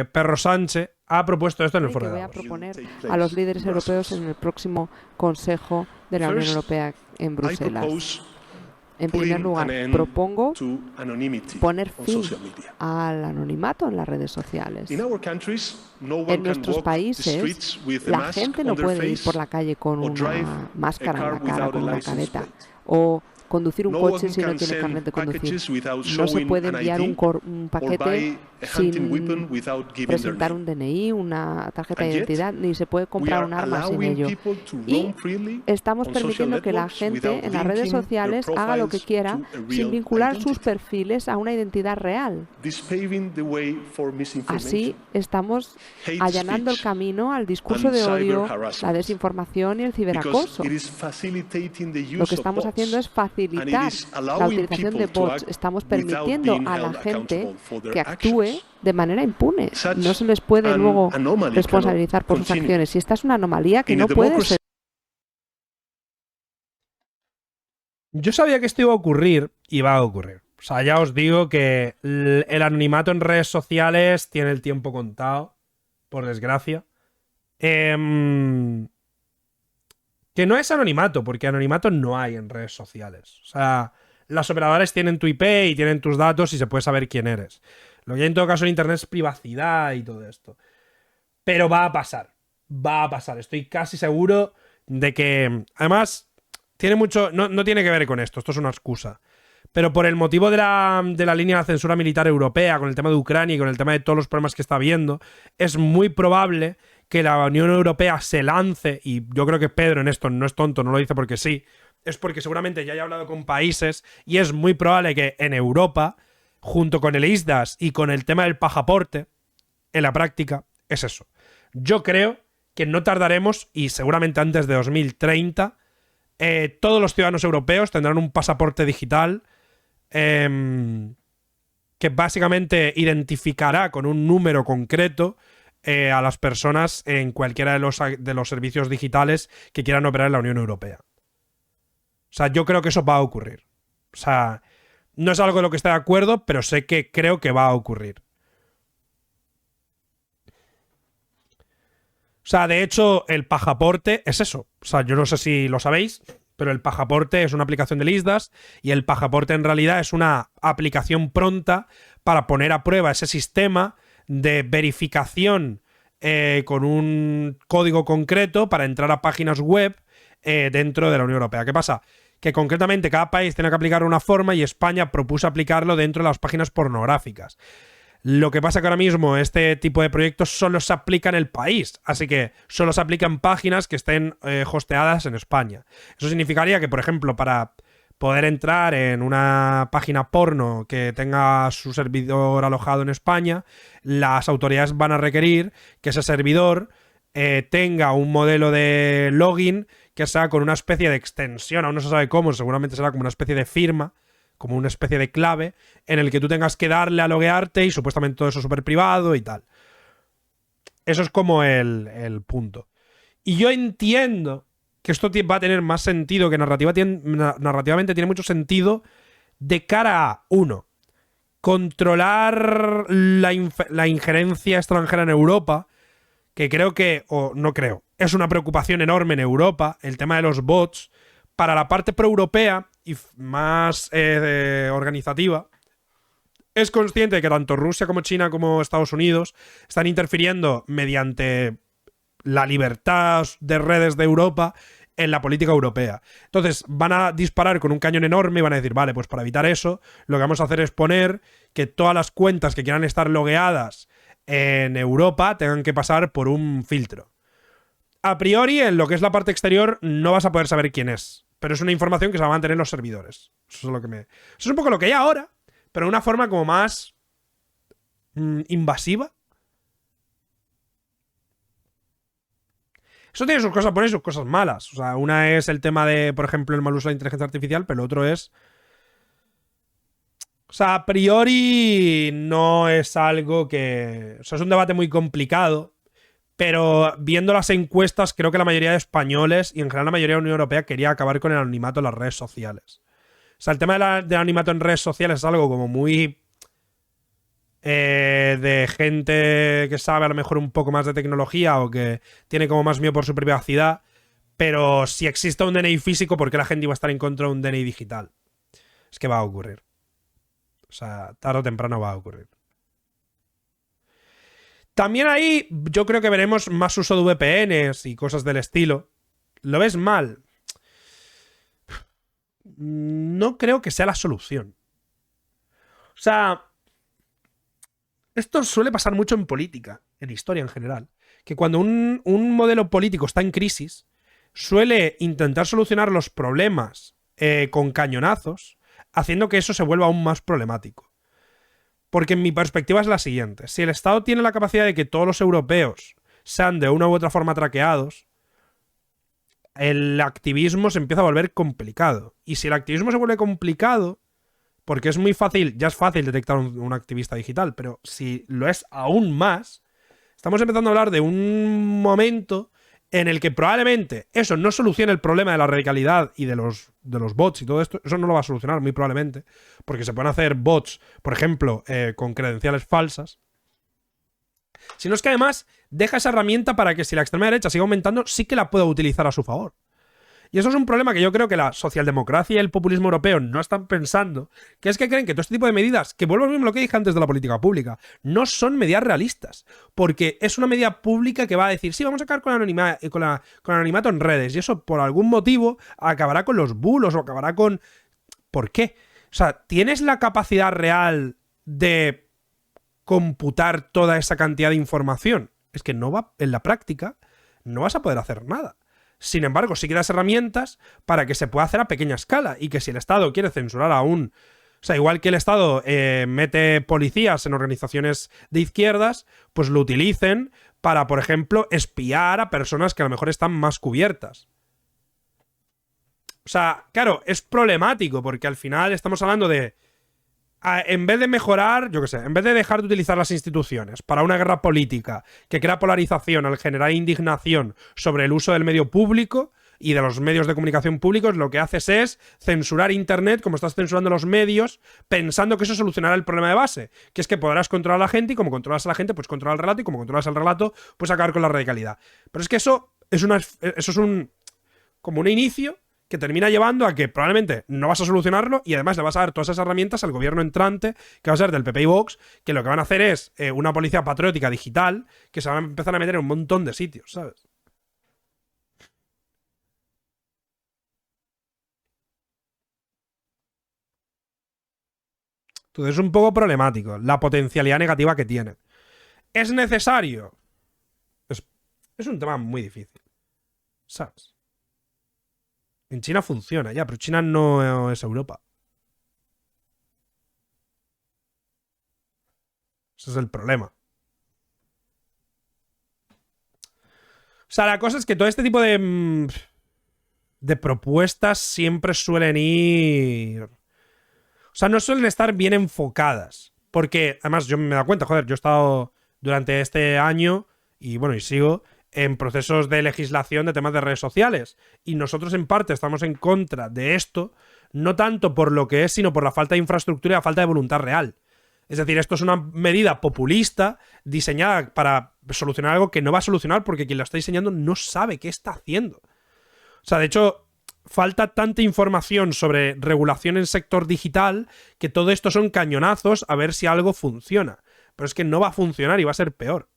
Perro Sánchez ha propuesto esto en el que foro de voy a Davos. proponer a los líderes europeos en el próximo Consejo de la Unión Europea en Bruselas. En primer lugar, propongo poner fin al anonimato en las redes sociales. En nuestros países, la gente no puede ir por la calle con una máscara en la cara, con una careta, o conducir un coche si no tiene carnet de conducir. No se puede enviar un paquete sin presentar un DNI, una tarjeta de identidad, ni se puede comprar un arma sin ello. Y estamos permitiendo que la gente en las redes sociales haga lo que quiera sin vincular sus perfiles a una identidad real. Así estamos allanando el camino al discurso de odio, la desinformación y el ciberacoso. Lo que estamos haciendo es facilitar la utilización de bots. Estamos permitiendo a la gente que actúe de manera impune. No se les puede luego responsabilizar por sus acciones. Y esta es una anomalía que no puede ser. Yo sabía que esto iba a ocurrir y va a ocurrir. O sea, ya os digo que el anonimato en redes sociales tiene el tiempo contado, por desgracia. Que no es anonimato, porque anonimato no hay en redes sociales. O sea, las operadoras tienen tu IP y tienen tus datos y se puede saber quién eres. Lo que hay en todo caso en internet es privacidad y todo esto. Pero va a pasar. Va a pasar. Estoy casi seguro de que... Además, tiene mucho... No tiene que ver con esto. Esto es una excusa. Pero por el motivo de la línea de la censura militar europea, con el tema de Ucrania y con el tema de todos los problemas que está habiendo, es muy probable que la Unión Europea se lance, y yo creo que Pedro en esto no es tonto, no lo dice porque sí, es porque seguramente ya haya hablado con países y es muy probable que en Europa, junto con el ISDAS y con el tema del pasaporte, en la práctica, es eso. Yo creo que no tardaremos, y seguramente antes de 2030, todos los ciudadanos europeos tendrán un pasaporte digital que básicamente identificará con un número concreto a las personas en cualquiera de los servicios digitales que quieran operar en la Unión Europea. O sea, yo creo que eso va a ocurrir. O sea, no es algo de lo que esté de acuerdo, pero sé que creo que va a ocurrir. O sea, de hecho, el pasaporte es eso. O sea, yo no sé si lo sabéis, pero el pasaporte es una aplicación del ISDAS y el pasaporte en realidad es una aplicación pronta para poner a prueba ese sistema de verificación con un código concreto para entrar a páginas web dentro de la Unión Europea. ¿Qué pasa? Que concretamente cada país tiene que aplicar una forma y España propuso aplicarlo dentro de las páginas pornográficas. Lo que pasa que ahora mismo este tipo de proyectos solo se aplica en el país, así que solo se aplica en páginas que estén hosteadas en España. Eso significaría que, por ejemplo, para poder entrar en una página porno que tenga su servidor alojado en España, las autoridades van a requerir que ese servidor tenga un modelo de login que sea con una especie de extensión, aún no se sabe cómo, seguramente será como una especie de firma, como una especie de clave, en el que tú tengas que darle a loguearte y supuestamente todo eso es súper privado y tal. Eso es como el punto. Y yo entiendo que esto va a tener más sentido, que narrativamente tiene mucho sentido de cara a, uno, controlar la injerencia extranjera en Europa, que creo que, o no creo, es una preocupación enorme en Europa, el tema de los bots, para la parte pro-europea y más organizativa, es consciente de que tanto Rusia como China como Estados Unidos están interfiriendo mediante la libertad de redes de Europa en la política europea. Entonces van a disparar con un cañón enorme y van a decir, vale, pues para evitar eso, lo que vamos a hacer es poner que todas las cuentas que quieran estar logueadas en Europa tengan que pasar por un filtro. A priori, en lo que es la parte exterior, no vas a poder saber quién es. Pero es una información que se va a mantener en los servidores. Eso es un poco lo que hay ahora, pero de una forma como más invasiva. Eso tiene sus cosas buenas y sus cosas malas. O sea, una es el tema de, por ejemplo, el mal uso de la inteligencia artificial, pero el otro es... O sea, a priori no es algo que... O sea, es un debate muy complicado, pero viendo las encuestas, creo que la mayoría de españoles y en general la mayoría de la Unión Europea quería acabar con el anonimato en las redes sociales. O sea, el tema del anonimato en redes sociales es algo como muy de gente que sabe a lo mejor un poco más de tecnología o que tiene como más miedo por su privacidad. Pero si existe un DNI físico, ¿por qué la gente iba a estar en contra de un DNI digital? Es que va a ocurrir. O sea, tarde o temprano va a ocurrir. También ahí yo creo que veremos más uso de VPNs y cosas del estilo. ¿Lo ves mal? No creo que sea la solución. O sea, esto suele pasar mucho en política, en historia en general. Que cuando un modelo político está en crisis, suele intentar solucionar los problemas con cañonazos, haciendo que eso se vuelva aún más problemático. Porque en mi perspectiva es la siguiente. Si el Estado tiene la capacidad de que todos los europeos sean de una u otra forma traqueados, el activismo se empieza a volver complicado. Y si el activismo se vuelve complicado, porque es muy fácil, ya es fácil detectar un activista digital, pero si lo es aún más, estamos empezando a hablar de un momento en el que probablemente eso no solucione el problema de la radicalidad y de los bots y todo esto. Eso no lo va a solucionar, muy probablemente, porque se pueden hacer bots, por ejemplo, con credenciales falsas. Sino es que además deja esa herramienta para que si la extrema derecha sigue aumentando, sí que la pueda utilizar a su favor. Y eso es un problema que yo creo que la socialdemocracia y el populismo europeo no están pensando, que es que creen que todo este tipo de medidas, que vuelvo a lo que dije antes de la política pública, no son medidas realistas, porque es una medida pública que va a decir, sí, vamos a acabar con el anonimato en redes, y eso por algún motivo acabará con los bulos o acabará con... ¿Por qué? O sea, ¿tienes la capacidad real de computar toda esa cantidad de información? Es que no va, en la práctica, no vas a poder hacer nada. Sin embargo, sí que das herramientas para que se pueda hacer a pequeña escala y que si el Estado quiere censurar a un... O sea, igual que el Estado mete policías en organizaciones de izquierdas, pues lo utilicen para, por ejemplo, espiar a personas que a lo mejor están más cubiertas. O sea, claro, es problemático porque al final estamos hablando de... En vez de mejorar, yo qué sé, en vez de dejar de utilizar las instituciones para una guerra política que crea polarización al generar indignación sobre el uso del medio público y de los medios de comunicación públicos, lo que haces es censurar Internet como estás censurando los medios, pensando que eso solucionará el problema de base, que es que podrás controlar a la gente y como controlas a la gente, pues controlar el relato y como controlas el relato, pues acabar con la radicalidad. Pero es que eso es como un inicio que termina llevando a que probablemente no vas a solucionarlo y además le vas a dar todas esas herramientas al gobierno entrante, que va a ser del PP y Vox, que lo que van a hacer es una policía patriótica digital que se van a empezar a meter en un montón de sitios, ¿sabes? Entonces es un poco problemático la potencialidad negativa que tiene. ¿Es necesario? Es un tema muy difícil, ¿sabes? En China funciona ya, pero China no es Europa. Ese es el problema. O sea, la cosa es que todo este tipo de propuestas siempre suelen ir... O sea, no suelen estar bien enfocadas. Porque, además, yo me he dado cuenta, joder, yo he estado durante este año, y bueno, y sigo, en procesos de legislación de temas de redes sociales. Y nosotros, en parte, estamos en contra de esto, no tanto por lo que es, sino por la falta de infraestructura y la falta de voluntad real. Es decir, esto es una medida populista diseñada para solucionar algo que no va a solucionar porque quien lo está diseñando no sabe qué está haciendo. O sea, de hecho, falta tanta información sobre regulación en sector digital que todo esto son cañonazos a ver si algo funciona. Pero es que no va a funcionar y va a ser peor.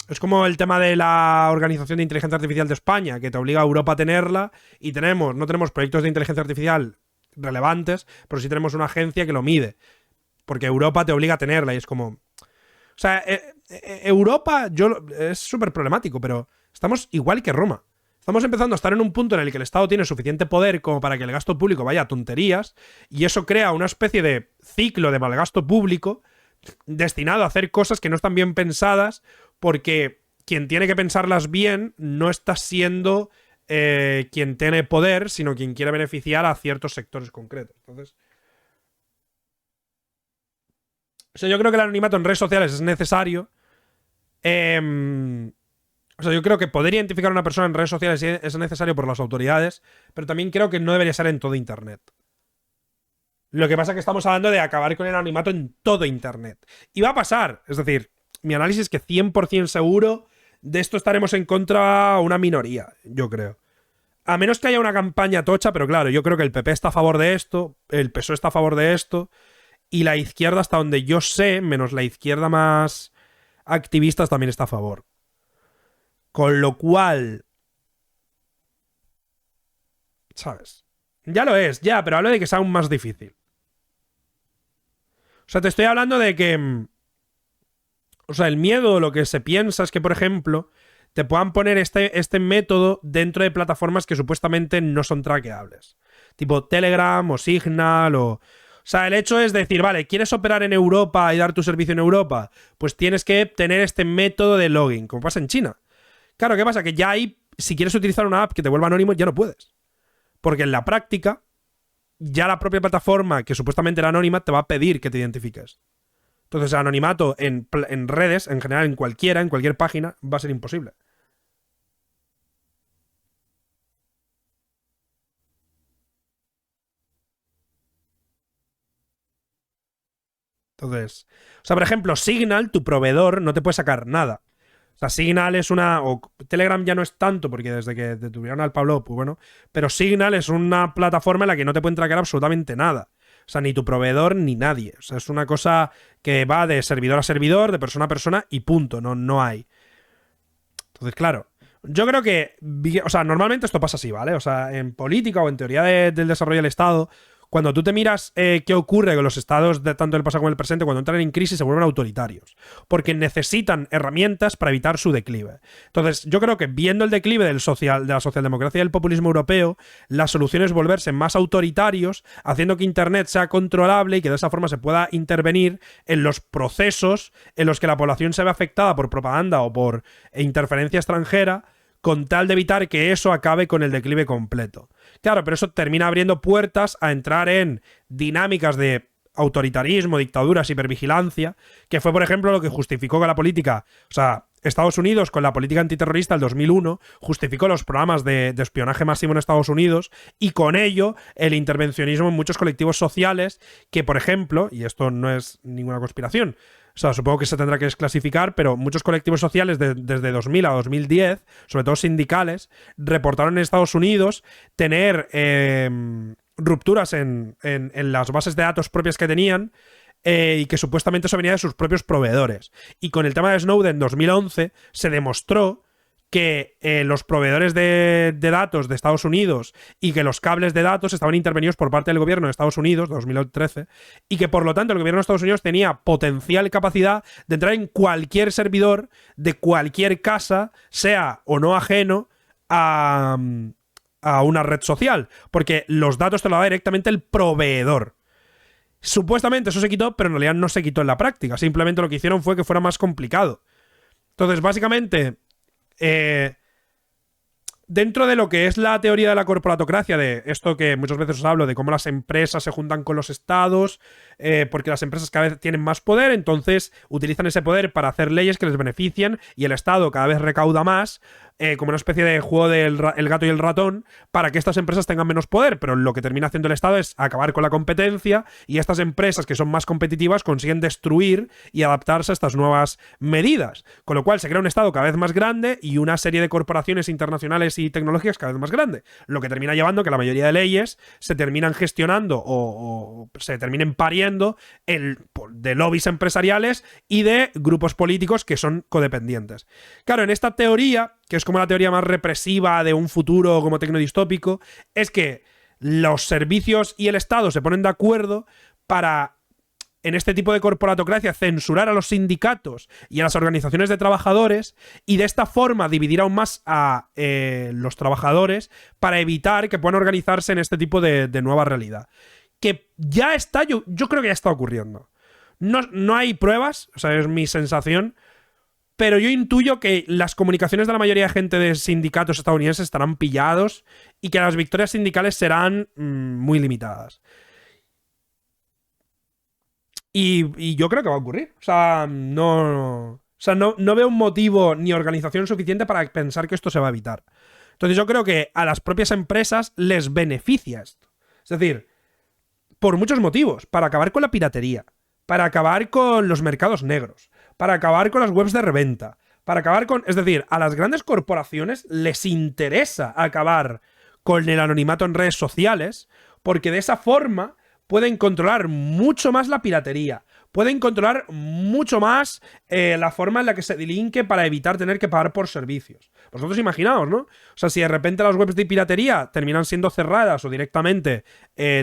Es como el tema de la Organización de Inteligencia Artificial de España, que te obliga a Europa a tenerla y no tenemos proyectos de inteligencia artificial relevantes, pero sí tenemos una agencia que lo mide. Porque Europa te obliga a tenerla y es como... O sea, Europa es súper problemático, pero estamos igual que Roma. Estamos empezando a estar en un punto en el que el Estado tiene suficiente poder como para que el gasto público vaya a tonterías y eso crea una especie de ciclo de malgasto público destinado a hacer cosas que no están bien pensadas porque quien tiene que pensarlas bien no está siendo quien tiene poder, sino quien quiere beneficiar a ciertos sectores concretos. Entonces... O sea, yo creo que el anonimato en redes sociales es necesario. O sea, yo creo que poder identificar a una persona en redes sociales es necesario por las autoridades, pero también creo que no debería ser en todo Internet. Lo que pasa es que estamos hablando de acabar con el anonimato en todo Internet. Y va a pasar. Es decir, mi análisis es que 100% seguro de esto estaremos en contra una minoría, yo creo. A menos que haya una campaña tocha, pero claro, yo creo que el PP está a favor de esto, el PSOE está a favor de esto, y la izquierda, hasta donde yo sé, menos la izquierda más activistas, también está a favor. Con lo cual... ¿Sabes? Ya lo es, ya, pero hablo de que sea aún más difícil. O sea, te estoy hablando de que... O sea, el miedo, lo que se piensa es que, por ejemplo, te puedan poner este método dentro de plataformas que supuestamente no son traqueables. Tipo Telegram o Signal o... O sea, el hecho es decir, vale, ¿quieres operar en Europa y dar tu servicio en Europa? Pues tienes que tener este método de login, como pasa en China. Claro, ¿qué pasa? Que ya ahí, si quieres utilizar una app que te vuelva anónimo, ya no puedes. Porque en la práctica, ya la propia plataforma que supuestamente era anónima te va a pedir que te identifiques. Entonces el anonimato en redes, en general, en cualquier página, va a ser imposible. Entonces, o sea, por ejemplo, Signal, tu proveedor, no te puede sacar nada. O sea, Signal es una... O Telegram ya no es tanto, porque desde que detuvieron al Pablo, pues bueno. Pero Signal es una plataforma en la que no te pueden traquear absolutamente nada. O sea, ni tu proveedor ni nadie. O sea, es una cosa que va de servidor a servidor, de persona a persona y punto. No hay. Entonces, claro, yo creo que... O sea, normalmente esto pasa así, ¿vale? O sea, en política o en teoría del desarrollo del Estado... Cuando tú te miras qué ocurre con los estados de tanto del pasado como del presente, cuando entran en crisis se vuelven autoritarios. Porque necesitan herramientas para evitar su declive. Entonces, yo creo que viendo el declive de la socialdemocracia y del populismo europeo, la solución es volverse más autoritarios, haciendo que Internet sea controlable y que de esa forma se pueda intervenir en los procesos en los que la población se ve afectada por propaganda o por interferencia extranjera, con tal de evitar que eso acabe con el declive completo. Claro, pero eso termina abriendo puertas a entrar en dinámicas de autoritarismo, dictaduras, hipervigilancia, que fue, por ejemplo, lo que justificó que la política... O sea, Estados Unidos, con la política antiterrorista del 2001, justificó los programas de espionaje masivo en Estados Unidos y con ello el intervencionismo en muchos colectivos sociales que, por ejemplo, y esto no es ninguna conspiración, o sea, supongo que se tendrá que desclasificar, pero muchos colectivos sociales desde 2000 a 2010, sobre todo sindicales, reportaron en Estados Unidos tener rupturas en las bases de datos propias que tenían y que supuestamente eso venía de sus propios proveedores. Y con el tema de Snowden en 2011 se demostró que los proveedores de datos de Estados Unidos y que los cables de datos estaban intervenidos por parte del gobierno de Estados Unidos, 2013, y que por lo tanto el gobierno de Estados Unidos tenía potencial capacidad de entrar en cualquier servidor de cualquier casa, sea o no ajeno a una red social, porque los datos te lo da directamente el proveedor. Supuestamente eso se quitó, pero en realidad no se quitó en la práctica, simplemente lo que hicieron fue que fuera más complicado. Entonces, básicamente... dentro de lo que es la teoría de la corporatocracia, de esto que muchas veces os hablo, de cómo las empresas se juntan con los estados, porque las empresas cada vez tienen más poder, entonces utilizan ese poder para hacer leyes que les benefician y el estado cada vez recauda más, como una especie de juego del el gato y el ratón, para que estas empresas tengan menos poder, pero lo que termina haciendo el Estado es acabar con la competencia y estas empresas que son más competitivas consiguen destruir y adaptarse a estas nuevas medidas, con lo cual se crea un Estado cada vez más grande y una serie de corporaciones internacionales y tecnológicas cada vez más grande, lo que termina llevando a que la mayoría de leyes se terminan gestionando o se terminen pariendo de lobbies empresariales y de grupos políticos que son codependientes. Claro, en esta teoría, que es como la teoría más represiva de un futuro como tecnodistópico, es que los servicios y el Estado se ponen de acuerdo para, en este tipo de corporatocracia, censurar a los sindicatos y a las organizaciones de trabajadores y de esta forma dividir aún más a los trabajadores para evitar que puedan organizarse en este tipo de nueva realidad. Que ya está, yo creo que ya está ocurriendo. No hay pruebas, o sea, es mi sensación, pero yo intuyo que las comunicaciones de la mayoría de gente de sindicatos estadounidenses estarán pillados y que las victorias sindicales serán muy limitadas. Y yo creo que va a ocurrir. O sea, no veo un motivo ni organización suficiente para pensar que esto se va a evitar. Entonces yo creo que a las propias empresas les beneficia esto. Es decir, por muchos motivos. Para acabar con la piratería, para acabar con los mercados negros, para acabar con las webs de reventa, para acabar con... Es decir, a las grandes corporaciones les interesa acabar con el anonimato en redes sociales, porque de esa forma pueden controlar mucho más la piratería, pueden controlar mucho más la forma en la que se delinque para evitar tener que pagar por servicios. Vosotros imaginaos, ¿no? O sea, si de repente las webs de piratería terminan siendo cerradas o directamente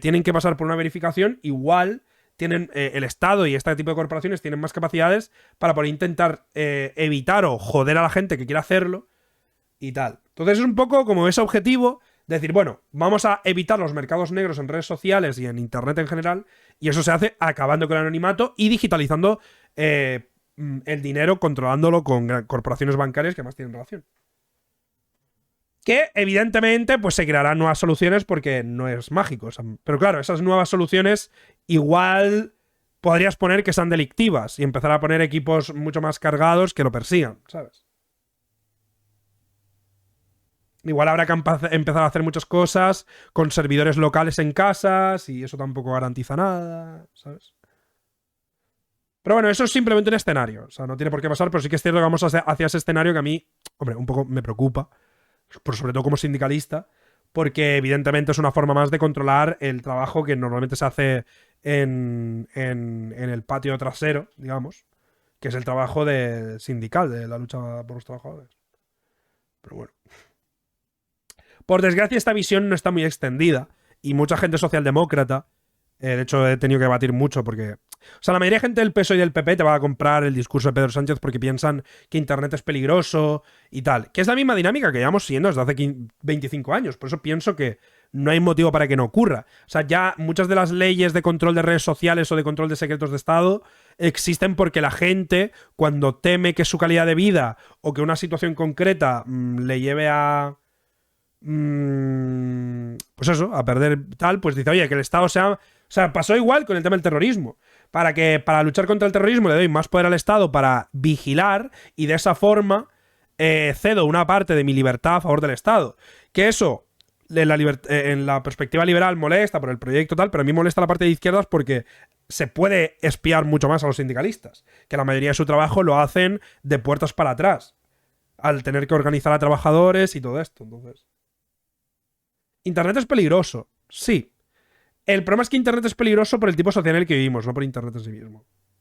tienen que pasar por una verificación, igual tienen el Estado y este tipo de corporaciones tienen más capacidades para poder intentar evitar o joder a la gente que quiera hacerlo y tal. Entonces es un poco como ese objetivo de decir, bueno, vamos a evitar los mercados negros en redes sociales y en internet en general, y eso se hace acabando con el anonimato y digitalizando el dinero, controlándolo con corporaciones bancarias que más tienen relación. Que evidentemente pues se crearán nuevas soluciones porque no es mágico. O sea, pero claro, esas nuevas soluciones igual podrías poner que sean delictivas y empezar a poner equipos mucho más cargados que lo persigan, ¿sabes? Igual habrá que empezar a hacer muchas cosas con servidores locales en casas y eso tampoco garantiza nada, ¿sabes? Pero bueno, eso es simplemente un escenario. O sea, no tiene por qué pasar, pero sí que es cierto que vamos hacia ese escenario que a mí, hombre, un poco me preocupa, sobre todo como sindicalista, porque evidentemente es una forma más de controlar el trabajo que normalmente se hace en el patio trasero, digamos, que es el trabajo sindical, de la lucha por los trabajadores. Pero bueno. Por desgracia, esta visión no está muy extendida y mucha gente socialdemócrata, de hecho he tenido que debatir mucho porque... O sea, la mayoría de gente del PSOE y del PP te va a comprar el discurso de Pedro Sánchez porque piensan que Internet es peligroso y tal, que es la misma dinámica que llevamos siguiendo desde hace 25 años, por eso pienso que no hay motivo para que no ocurra. O sea, ya muchas de las leyes de control de redes sociales o de control de secretos de Estado existen porque la gente, cuando teme que su calidad de vida o que una situación concreta le lleve a... pues eso, a perder tal, pues dice, oye, que el Estado sea... O sea, pasó igual con el tema del terrorismo. Para luchar contra el terrorismo le doy más poder al Estado para vigilar y de esa forma cedo una parte de mi libertad a favor del Estado. Que eso, en la perspectiva liberal molesta por el proyecto tal, pero a mí molesta la parte de izquierdas porque se puede espiar mucho más a los sindicalistas, que la mayoría de su trabajo lo hacen de puertas para atrás, al tener que organizar a trabajadores y todo esto. Entonces, ¿Internet es peligroso? Sí. El problema es que Internet es peligroso por el tipo social en el que vivimos, no por Internet en sí mismo.